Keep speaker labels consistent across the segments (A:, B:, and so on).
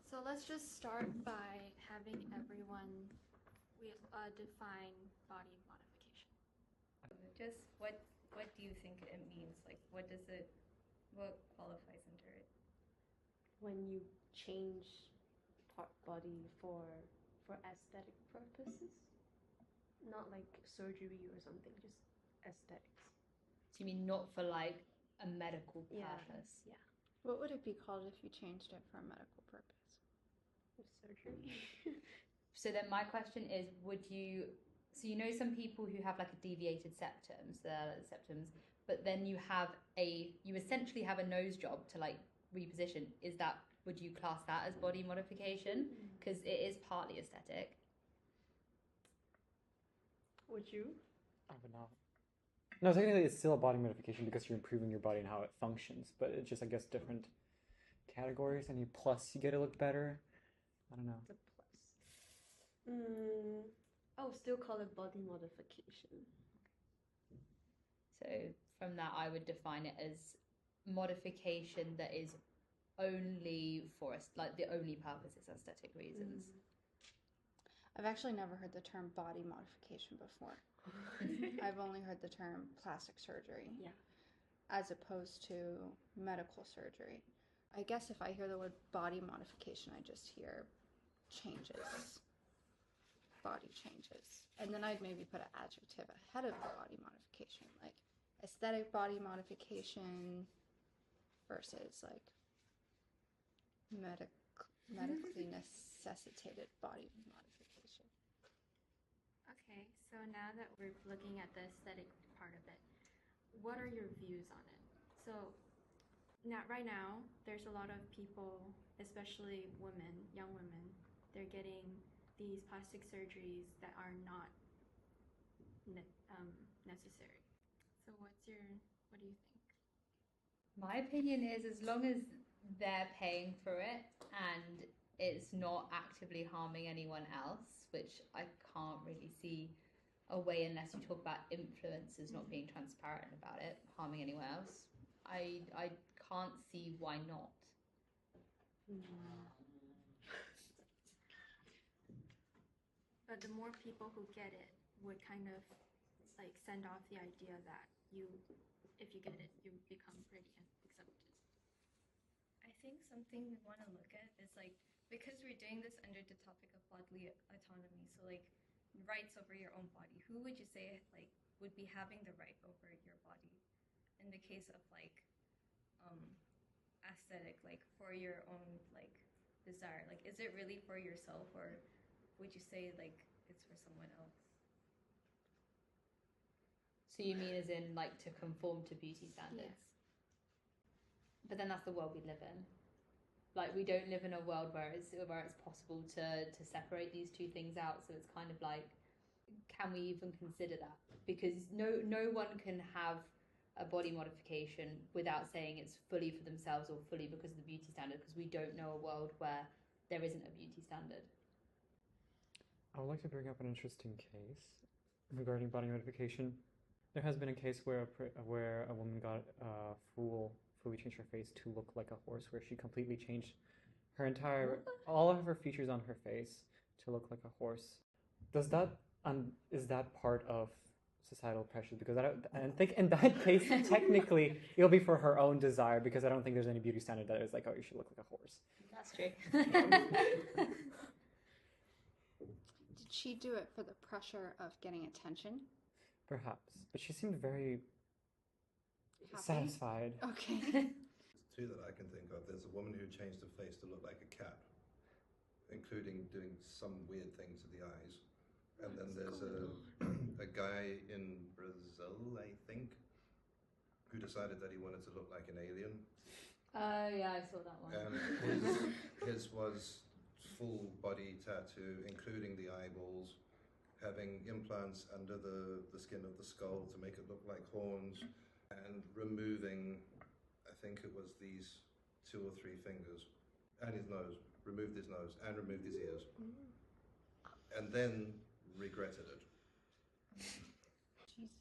A: So let's just start by having everyone define body modification.
B: Just what do you think it means? Like, what qualifies under it?
C: When you change part body for aesthetic purposes, not like surgery or something, just aesthetics.
B: So you mean not for like a medical purpose?
C: Yeah.
D: What would it be called if you changed it for a medical purpose?
C: Surgery.
B: So then my question is, so you know some people who have like a deviated septum, so they're like septums, but then you essentially have a nose job to like reposition. Would you class that as body modification? Because it is partly aesthetic.
C: Would you?
E: I would not. No, technically it's still a body modification because you're improving your body and how it functions, but it's just, I guess, different categories. Any plus you get to look better. I don't know.
C: The plus. I would still call it body modification.
B: So from that, I would define it as modification that is only for like the only purpose is aesthetic reasons.
D: I've actually never heard the term body modification before. I've only heard the term plastic surgery.
C: Yeah.
D: As opposed to medical surgery. I guess if I hear the word body modification, I just hear changes. Body changes. And then I'd maybe put an adjective ahead of the body modification, like aesthetic body modification versus like medically necessitated body modification.
A: Okay, so now that we're looking at the aesthetic part of it, what are your views on it? So right now, there's a lot of people, especially women, young women, they're getting these plastic surgeries that are not necessary. So what do you think?
B: My opinion is, as long as they're paying for it and it's not actively harming anyone else, which I can't really see a way, unless you talk about influencers not being transparent about it, harming anyone else. I can't see why not.
A: But the more people who get it would kind of like send off the idea that if you get it, you become pretty accepted.
B: I think something we want to look at is like, because we're doing this under the topic of bodily autonomy, so like rights over your own body, who would you say like would be having the right over your body in the case of like aesthetic, like for your own like desire? Like, is it really for yourself, or would you say like it's for someone else? So you mean as in like to conform to beauty standards?
A: Yes.
B: But then that's the world we live in. Like, we don't live in a world where it's possible to separate these two things out. So it's kind of like, can we even consider that? Because no one can have a body modification without saying it's fully for themselves or fully because of the beauty standard, because we don't know a world where there isn't a beauty standard.
E: I would like to bring up an interesting case regarding body modification. There has been a case where a woman got fully changed her face to look like a horse, where she completely changed all of her features on her face to look like a horse. Is that part of societal pressure? Because I think in that case, technically, it'll be for her own desire, because I don't think there's any beauty standard that is like, oh, you should look like a horse.
B: That's true.
D: Did she do it for the pressure of getting attention?
E: Perhaps, but she seemed very
D: Happy?
E: Satisfied.
D: Okay.
F: There's two that I can think of. There's a woman who changed her face to look like a cat, including doing some weird things to the eyes. And then there's a guy in Brazil, I think, who decided that he wanted to look like an alien.
B: Oh, yeah, I saw that one.
F: And his was full body tattoo, including the eyeballs, having implants under the skin of the skull to make it look like horns, and removing, I think it was these 2 or 3 fingers, and his nose, removed his nose, and removed his ears. And then regretted it.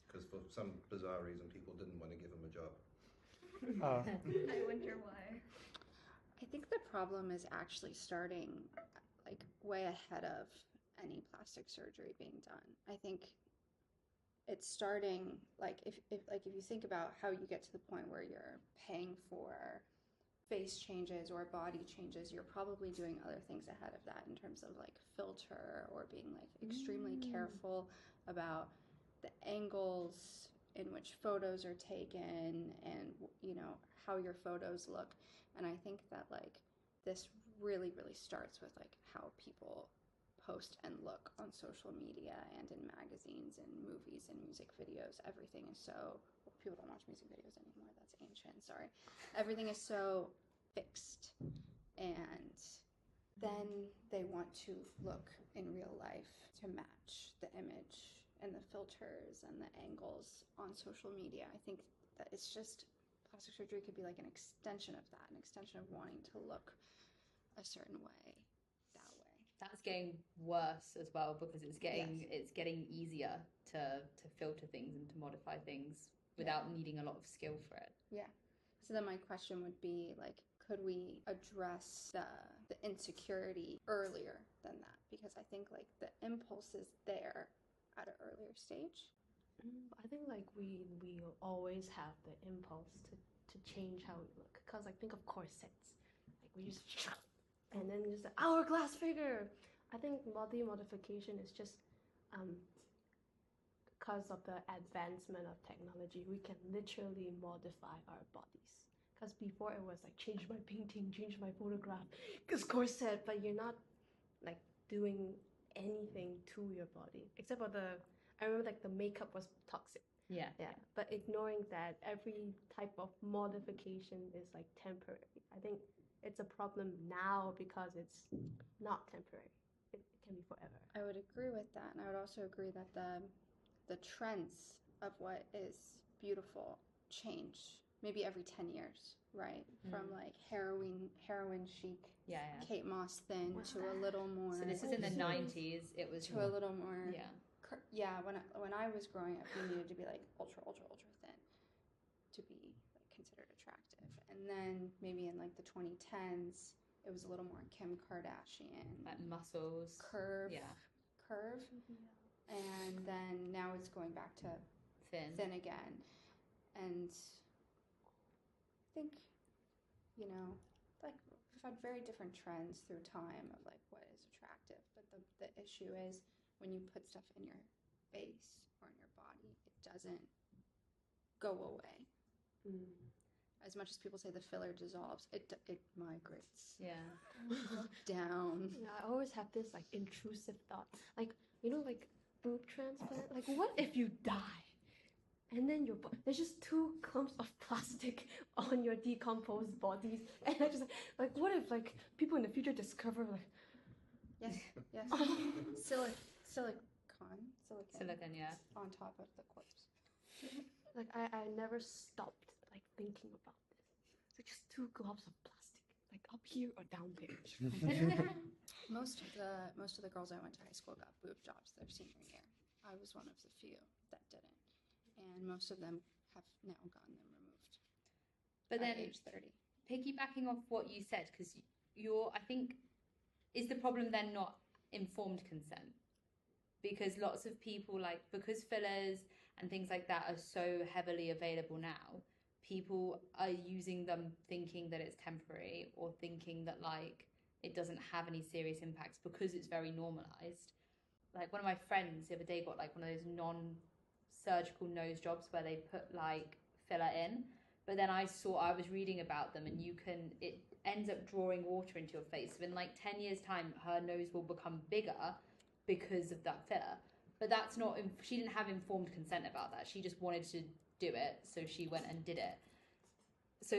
F: Because for some bizarre reason, people didn't want to give him a job.
B: I wonder why.
D: I think the problem is actually starting like way ahead of any plastic surgery being done. I think it's starting like if you think about how you get to the point where you're paying for face changes or body changes, you're probably doing other things ahead of that in terms of like filter or being like extremely careful about the angles in which photos are taken and you know how your photos look. And I think that like this really starts with like how people post and look on social media and in magazines and movies and music videos. Everything is so, well, people don't watch music videos anymore, that's ancient, sorry. Everything is so fixed, and then they want to look in real life to match the image and the filters and the angles on social media. I think that it's just, plastic surgery could be like an extension of that, an extension of wanting to look a certain way, that way.
B: That's getting worse as well because it's getting easier to filter things and to modify things without needing a lot of skill for it.
D: Yeah. So then my question would be like, could we address the insecurity earlier than that? Because I think like the impulse is there at an earlier stage.
C: I think like we always have the impulse to change how we look, because like think of corsets, like we just and then just the hourglass figure. I think body modification is just because of the advancement of technology, we can literally modify our bodies. Because before it was like change my painting, change my photograph, because corset, but you're not like doing anything to your body except for I remember like the makeup was toxic.
B: Yeah.
C: But ignoring that, every type of modification is like temporary. I think it's a problem now because it's not temporary. It can be forever.
D: I would agree with that, and I would also agree that the trends of what is beautiful change maybe every 10 years, right? From like heroin chic, Kate Moss thin,
C: What's
D: to
C: that?
D: a little more.
B: So this is in the 90s. It was
D: to a little more.
B: Yeah.
D: When I was growing up, you needed to be like ultra thin to be like considered attractive. And then maybe in like the 2010s, it was a little more Kim Kardashian,
B: like muscles,
D: curve.
C: Mm-hmm.
D: And then now it's going back to thin again. And I think, you know, like we've had very different trends through time of like what is attractive. But the issue is when you put stuff in your face or in your body, it doesn't go away. As much as people say the filler dissolves, it migrates down.
C: Yeah, I always have this like intrusive thought, like you know, like boob transplant. Like, what if you die, and then there's just 2 clumps of plastic on your decomposed bodies, and I just like, what if like people in the future discover like,
D: Yes. Silicon,
B: yeah,
D: on top of the corpse.
C: like I never stopped like thinking about this. It's like just 2 globs of plastic, like up here or down there.
D: Most of the girls I went to high school got boob jobs their senior year. I was one of the few that didn't, and most of them have now gotten them removed.
B: But
D: at
B: then
D: age 30.
B: Piggybacking off what you said, because I think, is the problem then not informed consent? Because lots of people because fillers and things like that are so heavily available now, people are using them thinking that it's temporary or thinking that like it doesn't have any serious impacts because it's very normalized. Like one of my friends the other day got like one of those non-surgical nose jobs where they put like filler in, but then I was reading about them, and it ends up drawing water into your face. So in like 10 years time, her nose will become bigger because of that filler. But that's not, she didn't have informed consent about that. She just wanted to do it, so she went and did it. So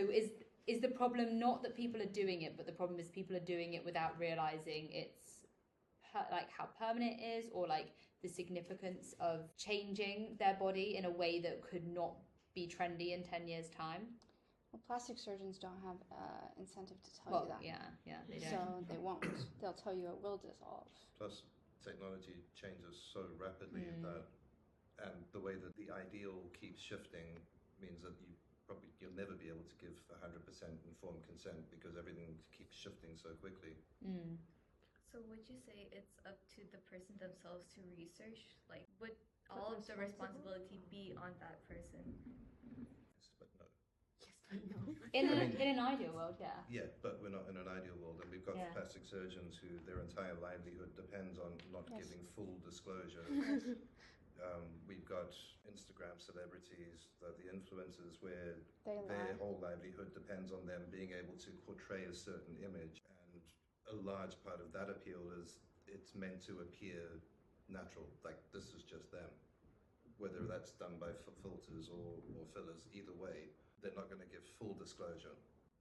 B: is the problem not that people are doing it, but the problem is people are doing it without realizing like how permanent it is, or like the significance of changing their body in a way that could not be trendy in 10 years time?
D: Well, plastic surgeons don't have incentive to tell you that.
B: Yeah, they don't.
D: So they won't. They'll tell you it will dissolve.
F: Plus, technology changes so rapidly that, and the way that the ideal keeps shifting means that you you'll never be able to give 100% informed consent because everything keeps shifting so quickly.
A: So would you say it's up to the person themselves to research? Like, would all of the responsibility be on that person?
F: Yes, but no.
C: Yes, but no.
B: In
F: I mean-
B: an ideal world, yeah.
F: Yeah, but we're not in an ideal world, and we've got
B: Yeah.
F: plastic surgeons who their entire livelihood depends on not
D: Yes.
F: giving full disclosure. We've got Instagram celebrities, the influencers, where
D: They
F: their
D: lie.
F: whole livelihood depends on them being able to portray a certain image, and a large part of that appeal is it's meant to appear natural, like this is just them. Whether that's done by filters or fillers, either way, they're not going to give full disclosure.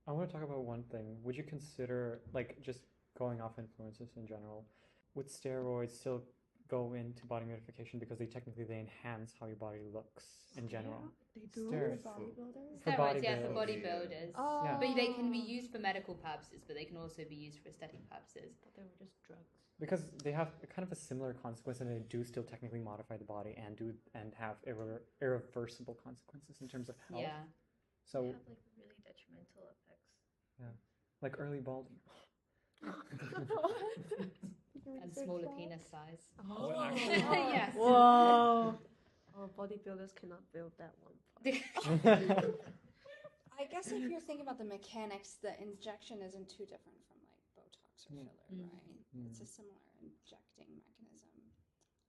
E: I want to talk about one thing. Would you consider, like, just going off influences in general, would steroids still go into body modification because they enhance how your body looks in general?
C: They do.
E: Steroids.
G: Bodybuilders?
E: For
B: Steroids, yeah, for
E: bodybuilders.
B: bodybuilders.
C: Oh.
B: But they can be used for medical purposes, but they can also be used for aesthetic purposes.
C: But they were just drugs.
E: Because they have kind of a similar consequence, and they do still technically modify the body and have irreversible consequences in terms of health.
B: Yeah.
E: So,
A: They have like really detrimental effects.
E: like early balding.
B: And smaller penis size.
E: Oh,
B: Yes.
C: Whoa. Oh, bodybuilders cannot build that one.
D: I guess if you're thinking about the mechanics, the injection isn't too different from like Botox or
E: Yeah.
D: filler, right? It's a similar injecting mechanism.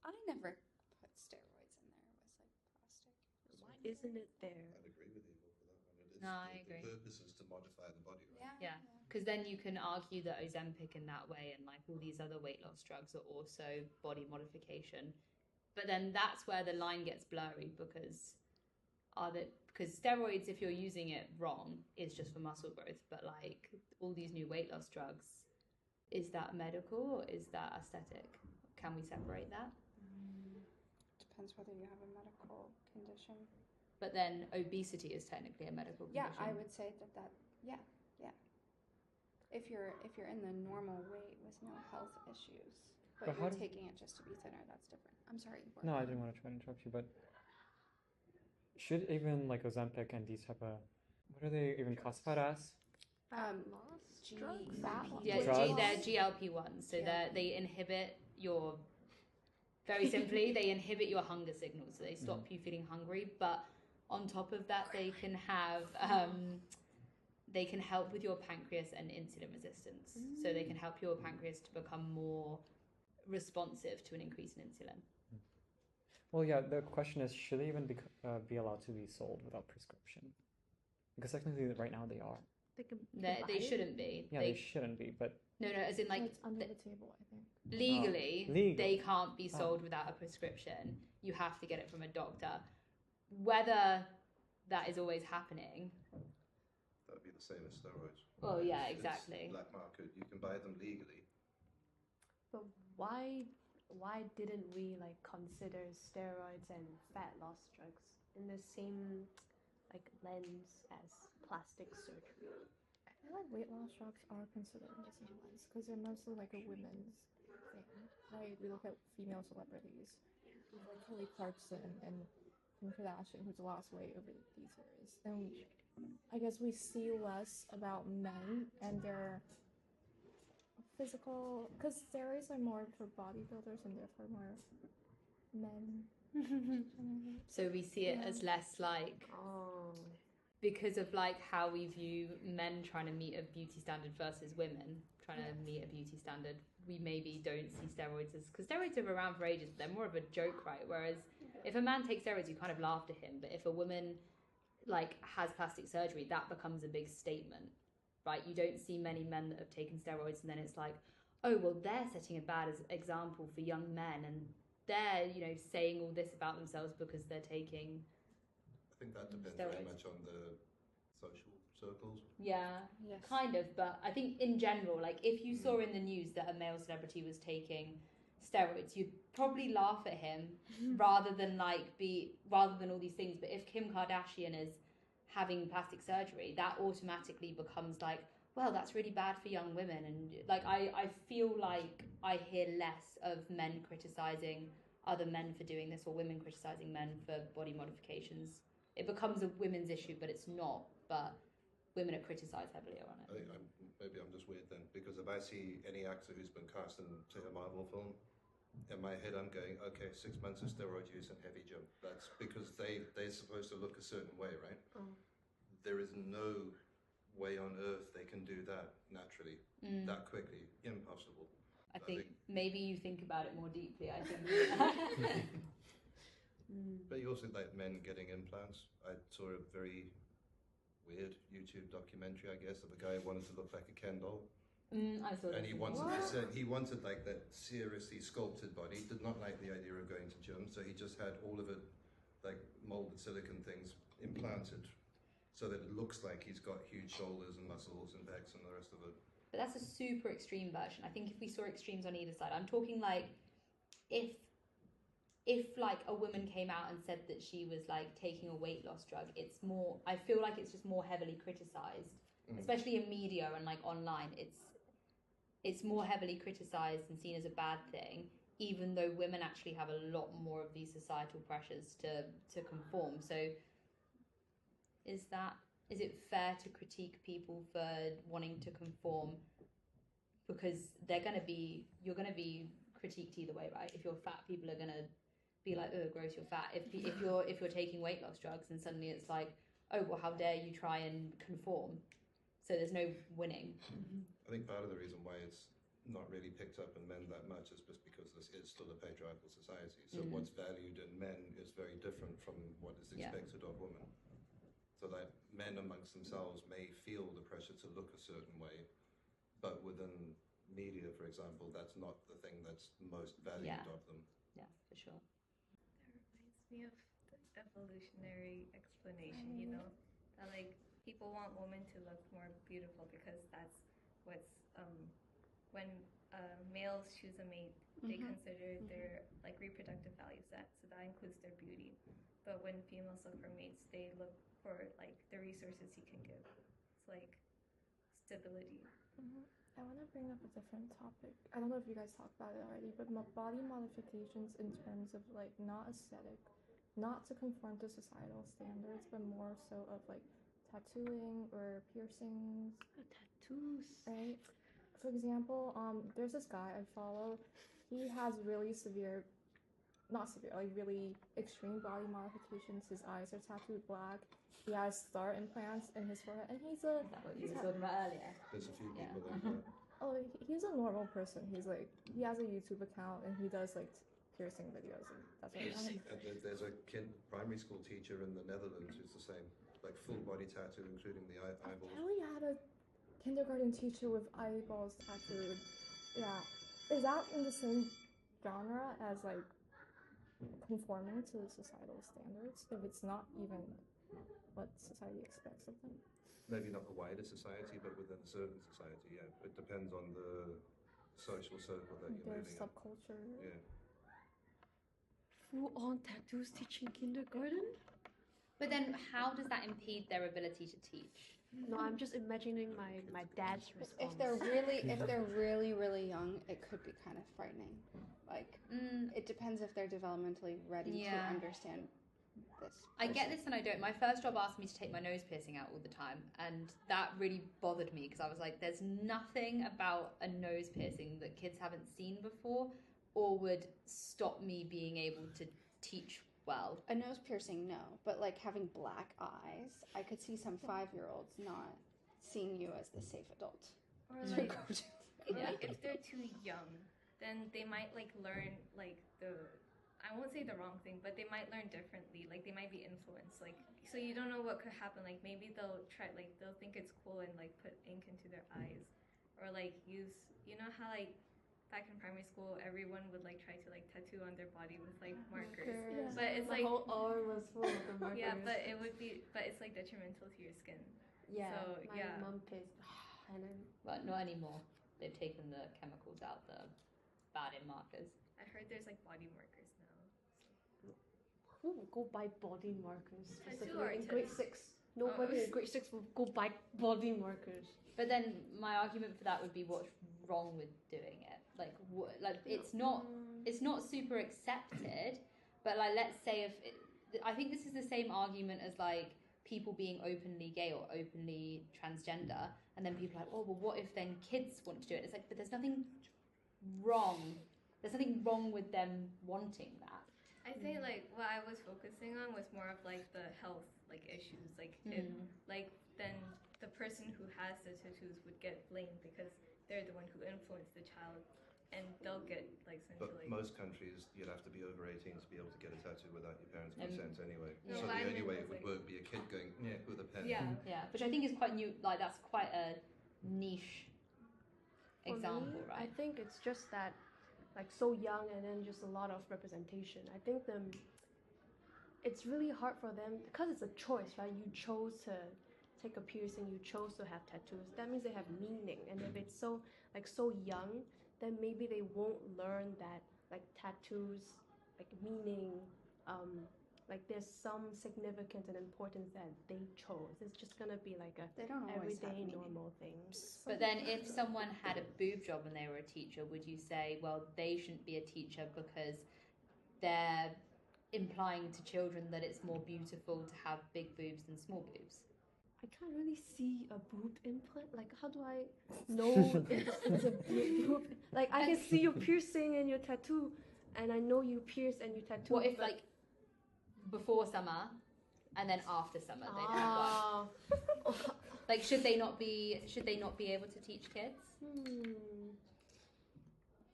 D: I never put steroids in there with like plastic.
C: Why isn't it there?
F: I'd agree with you for that one. It is,
B: No, I agree.
F: The purpose is to modify the body, right?
B: Yeah. Because then you can argue that Ozempic in that way and like all these other weight loss drugs are also body modification. But then that's where the line gets blurry because steroids, if you're using it wrong, is just for muscle growth. But like all these new weight loss drugs, is that medical or is that aesthetic? Can we separate that?
D: Depends whether you have a medical condition.
B: But then obesity is technically a medical condition.
D: Yeah, I would say that yeah. If you're in the normal weight with no health issues, but
E: But how
D: you're
E: do-
D: taking it just to be thinner, that's different. I'm sorry.
E: No, I didn't want to try to interrupt you, but should even like Ozempic and these type of, what are they even classified as?
C: Loss
D: G-
C: drugs?
G: Fat
B: Yeah,
E: Drugs?
B: they're GLP-1s, so they inhibit your, very simply, they inhibit your hunger signals, so they stop you feeling hungry. But on top of that, they can have, they can help with your pancreas and insulin resistance. So they can help your pancreas to become more responsive to an increase in insulin.
E: Well, yeah, the question is, should they even be allowed to be sold without prescription? Because technically, right now they are.
C: They can
B: They
C: buy it?
B: shouldn't be.
E: Yeah, they shouldn't be, but
B: No, as in like
G: It's under the table, I think.
B: legally,
E: legal.
B: they can't be sold without a prescription. You have to get it from a doctor. Whether that is always happening,
F: That would be the same as steroids.
B: well, yeah,
F: It's
B: exactly.
F: black market. You can buy them legally.
C: But why didn't we like consider steroids and fat loss drugs in the same like lens as plastic surgery?
G: I feel like weight loss drugs are considered in the same lens because they're mostly like a women's thing, right? We look at female celebrities, like Kelly Clarkson and Kim Kardashian, who's lost weight over these years, and I guess we see less about men and their physical, because steroids are more for bodybuilders and therefore more men.
B: So we see it as less like,
C: Oh,
B: because of like how we view men trying to meet a beauty standard versus women trying to meet a beauty standard, we maybe don't see steroids as, because steroids have been around for ages, but they're more of a joke, right? Whereas if a man takes steroids, you kind of laugh at him, but if a woman like has plastic surgery, that becomes a big statement, right? You don't see many men that have taken steroids and then it's like, oh, well, they're setting a bad example for young men and they're, you know, saying all this about themselves because they're taking.
F: I think that depends very
B: Steroids.
F: much on the social circles.
B: Yeah,
D: Yes.
B: kind of, but I think in general, like if you saw in the news that a male celebrity was taking steroids, you'd probably laugh at him rather than all these things. But if Kim Kardashian is having plastic surgery, that automatically becomes like, well, that's really bad for young women. And like I feel like I hear less of men criticizing other men for doing this or women criticizing men for body modifications it becomes a women's issue, but it's not. But women are criticised heavily on it.
F: Maybe I'm just weird then, because if I see any actor who's been cast in, say, a Marvel film, in my head I'm going, okay, 6 months of steroid use and heavy gym. That's because they're supposed to look a certain way, right? There is no way on earth they can do that naturally, that quickly. Impossible.
B: I think maybe you think about it more deeply. I think.
F: But you also like men getting implants. I saw a very weird YouTube documentary, I guess, of a guy who wanted to look like a Ken doll.
B: I saw
F: And
B: this.
F: he wanted like that seriously sculpted body. Did not like the idea of going to gym, so he just had all of it like molded silicone things implanted, so that it looks like he's got huge shoulders and muscles and pecs and the rest of it.
B: But that's a super extreme version. I think if we saw extremes on either side, I'm talking like if like a woman came out and said that she was like taking a weight loss drug, it's more, I feel like it's just more heavily criticized, especially in media and like online. It's more heavily criticized and seen as a bad thing, even though women actually have a lot more of these societal pressures to conform. So is it fair to critique people for wanting to conform? Because you're going to be critiqued either way, right? If you're fat, people are going to be like, oh, gross, you're fat. If you're taking weight loss drugs, and suddenly it's like, oh, well, how dare you try and conform? So there's no winning.
F: I think part of the reason why it's not really picked up in men that much is just because this is still a patriarchal society. So what's valued in men is very different from what is expected of women. So that men amongst themselves may feel the pressure to look a certain way, but within media, for example, that's not the thing that's most valued of them.
B: Yeah, for sure.
H: That reminds me of the evolutionary explanation, you know, that like people want women to look more beautiful because that's what's when males choose a mate, they consider their like reproductive value set, so that includes their beauty. But when females look for mates, they look for like the resources he can give. It's like stability.
G: I want to bring up a different topic. I don't know if you guys talked about it already, but body modifications in terms of like not aesthetic, not to conform to societal standards, but more so of like tattooing or piercings.
C: Tattoos.
G: Right? For example, there's this guy I follow. He has really severe, not severe, like really extreme body modifications. His eyes are tattooed black. He has star implants in his forehead, and he's a.
B: Is that what you were talking about earlier?
F: There's a few people like that.
G: Oh, he's a normal person. He's like, he has a YouTube account and he does like piercing videos. And that's what
F: There's a kid primary school teacher in the Netherlands who's the same, like full body tattoo, including the eyeballs.
G: I only had a kindergarten teacher with eyeballs tattooed. Yeah, is that in the same genre as like conforming to societal standards? If it's not even what society expects of them.
F: Maybe not the wider society, but within a certain society, yeah. It depends on the social circle that you're
G: Their
F: moving in.
G: subculture.
F: Yeah.
C: Full-on tattoos teaching kindergarten?
B: But then how does that impede their ability to teach?
C: No, I'm just imagining my dad's response.
D: If they're really young, it could be kind of frightening. Like it depends if they're developmentally ready to understand this.
B: I get this and I don't. My first job asked me to take my nose piercing out all the time, and that really bothered me because I was like, there's nothing about a nose piercing that kids haven't seen before or would stop me being able to teach well.
D: A nose piercing, no, but like having black eyes, I could see some 5-year-olds not seeing you as the safe adult.
H: Or like, if they're too young, then they might like learn like I won't say the wrong thing, but they might learn differently. Like they might be influenced. Like so you don't know what could happen. Like maybe they'll think it's cool and like put ink into their eyes, or like use how like back in primary school everyone would like try to like tattoo on their body with like markers.
C: Yeah.
H: But it's
C: the
H: like
C: whole arm was full of the markers.
H: yeah, but it's like detrimental to your skin.
B: Yeah.
H: So
C: My mom plays, and then
B: But not anymore. They've taken the chemicals out, the bad in markers.
H: I heard there's like body markers now.
C: who will go buy body markers?
H: Tattoo
C: Specifically in grade
H: artists.
C: 6. Nobody in grade 6 will go buy body markers.
B: But then my argument for that would be what's wrong with doing it? Like it's not super accepted. But like let's say if I think this is the same argument as like people being openly gay or openly transgender, and then people are like, oh, well, what if then kids want to do it? It's like, but there's nothing wrong. There's nothing wrong with them wanting that.
H: I think like what I was focusing on was more of like the health like issues. Like if like then the person who has the tattoos would get blamed because they're the one who influenced the child, and they'll get like
F: But
H: essentially.
F: most countries, you'd have to be over 18 to be able to get a tattoo without your parents' consent anyway.
H: No,
F: So
H: but
F: the
H: I
F: only
H: meant
F: way
H: was
F: it would
H: like-
F: work would be a kid going with a pen.
H: Yeah.
B: Yeah, which I think is quite new. Like that's quite a niche
C: For
B: example,
C: me, I
B: right?
C: think it's just that, like, so young and then just a lot of representation. I think it's really hard for them because it's a choice, right? You chose to take a piercing, you chose to have tattoos. That means they have meaning, and if it's so young, then maybe they won't learn that like tattoos, like meaning, like there's some significance and importance that they chose. It's just gonna be like a
D: They don't always have
C: everyday
D: meaning.
C: normal thing.
B: But then, if someone had a boob job when they were a teacher, would you say, well, they shouldn't be a teacher because they're implying to children that it's more beautiful to have big boobs than small boobs?
C: I can't really see a boob implant. Like, how do I know it's a boob? Like, I can see your piercing and your tattoo, and I know you pierce and you tattoo.
B: What if,
C: but-
B: like, before summer and then after summer they'd have one?
C: Ah.
B: Like, should they not be able to teach kids?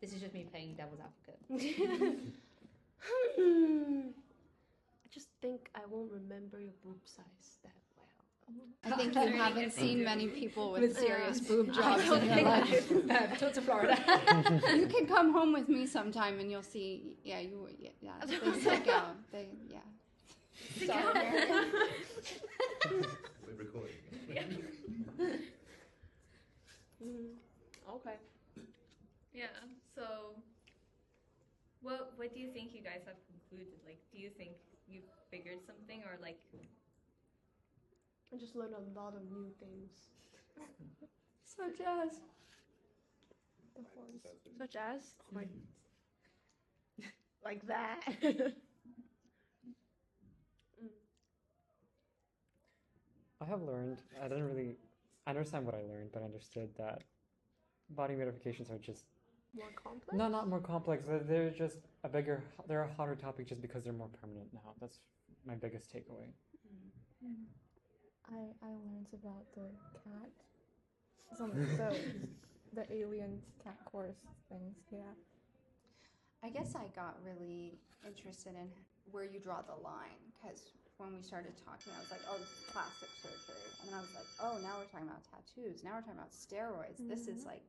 B: This is just me playing devil's advocate.
C: I just think I won't remember your boob size that well.
D: I think you
H: Sorry,
D: haven't
H: if they
D: seen
H: do.
D: many people with serious boob
C: I
D: jobs
C: don't
D: in your
C: think I
D: life.
B: Talk to Florida.
D: You can come home with me sometime and you'll see. Yeah, they stick out. Yeah.
F: We're recording.
C: Okay.
H: Yeah. So, what do you think you guys have concluded? Like, do you think you figured something, or like?
C: I just learned a lot of new things.
D: Such as.
C: Such as like that.
E: I have learned, I didn't really understand what I learned, but I understood that body modifications are just,
C: More complex.
E: no, not more complex. They're just they're a hotter topic just because they're more permanent now. That's my biggest takeaway.
G: I learned about the cat, the alien cat course things. Yeah.
D: I guess I got really interested in where you draw the line because when we started talking, I was like, oh, plastic surgery. And then I was like, oh, now we're talking about tattoos. Now we're talking about steroids. This is like,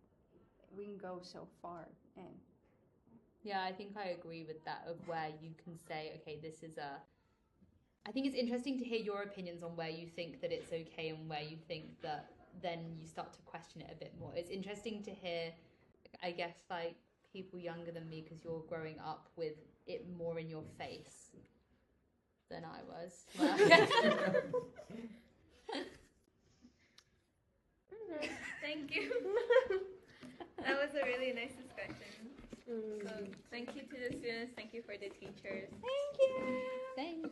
D: we can go so far in.
B: Yeah, I think I agree with that, of where you can say, okay, this is I think it's interesting to hear your opinions on where you think that it's okay and where you think that then you start to question it a bit more. It's interesting to hear, I guess, like, people younger than me, because you're growing up with it more in your face than I was.
H: Thank you. That was a really nice discussion. So, thank you to the students. Thank you for the teachers.
B: Thank you. Thanks.